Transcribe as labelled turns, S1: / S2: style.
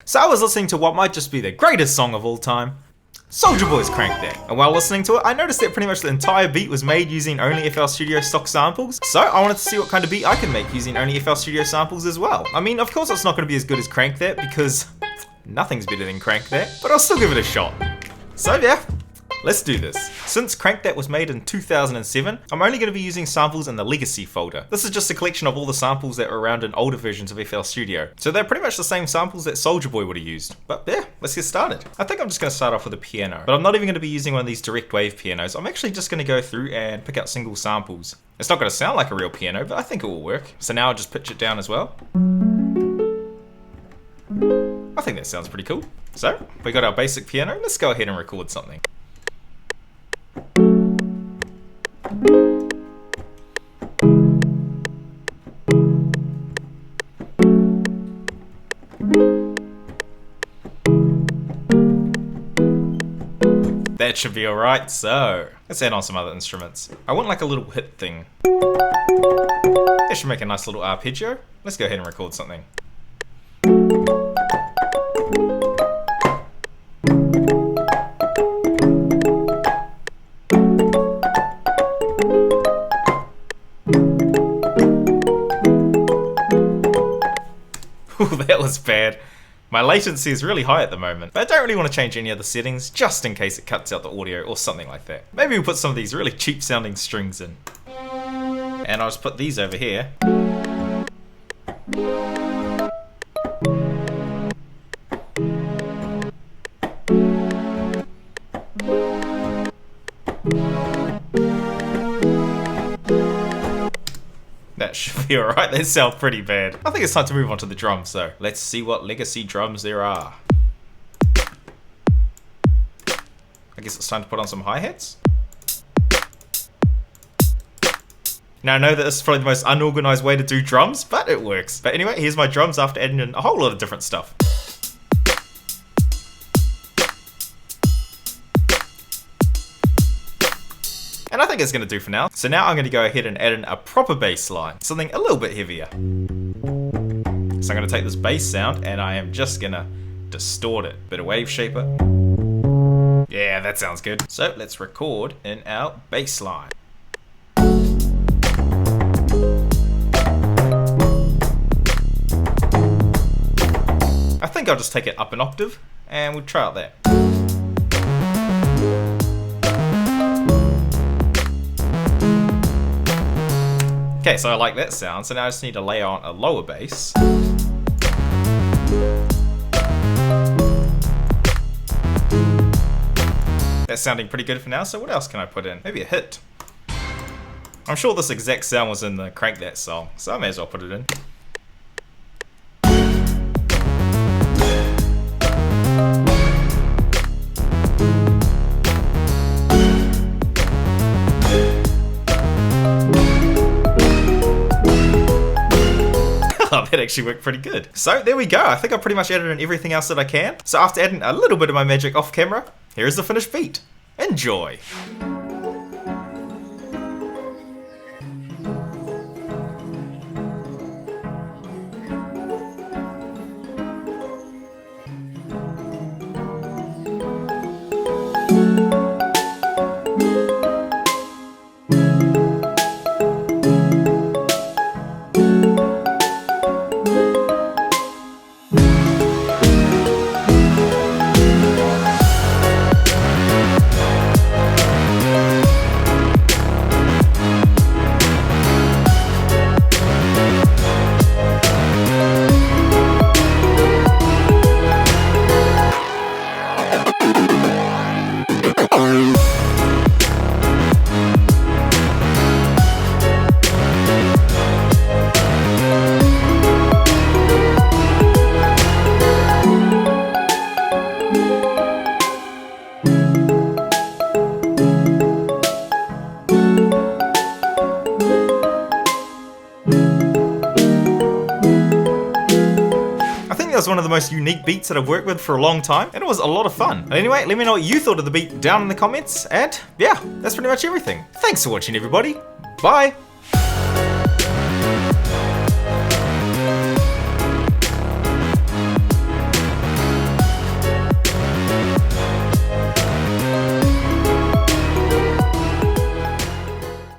S1: So I was listening to what might just be the greatest song of all time, Soulja Boy's Crank That. And while listening to it, I noticed that pretty much the entire beat was made using only FL Studio stock samples. So I wanted to see what kind of beat I can make using only FL Studio samples as well. I mean, of course it's not going to be as good as Crank That because nothing's better than Crank That, but I'll still give it a shot. So yeah, let's do this. Since Crank That was made in 2007, I'm only going to be using samples in the Legacy folder. This is just a collection of all the samples that were around in older versions of FL Studio. So they're pretty much the same samples that Soulja Boy would have used. But yeah, let's get started. I think I'm just going to start off with a piano. But I'm not even going to be using one of these direct wave pianos. I'm actually just going to go through and pick out single samples. It's not going to sound like a real piano, but I think it will work. So now I'll just pitch it down as well. I think that sounds pretty cool. So, we got our basic piano. Let's go ahead and record something. That should be alright, so let's add on some other instruments. I want like a little hit thing. That should make a nice little arpeggio. Let's go ahead and record something. Ooh, that was bad. My latency is really high at the moment, but I don't really want to change any other settings just in case it cuts out the audio or something like that. Maybe we'll put some of these really cheap sounding strings in. And I'll just put these over here. That should be alright, they sound pretty bad. I think it's time to move on to the drums though. Let's see what Legacy drums there are. I guess it's time to put on some hi-hats. Now I know that this is probably the most unorganized way to do drums, but it works. But anyway, here's my drums after adding in a whole lot of different stuff. And I think it's going to do for now. So now I'm going to go ahead and add in a proper bass line, something a little bit heavier. So I'm going to take this bass sound and I am just going to distort it. Bit of wave shaper. Yeah, that sounds good. So let's record in our bass line. I think I'll just take it up an octave and we'll try out that. Okay, so I like that sound, so now I just need to lay on a lower bass. That's sounding pretty good for now, so what else can I put in? Maybe a hit. I'm sure this exact sound was in the Crank That song, so I may as well put it in. That actually worked pretty good. So there we go. I think I pretty much added in everything else that I can. So after adding a little bit of my magic off camera, here is the finished beat. Enjoy. was one of the most unique beats that I've worked with for a long time, and it was a lot of fun. But anyway, let me know what you thought of the beat down in the comments, and yeah, that's pretty much everything. Thanks for watching, everybody. Bye!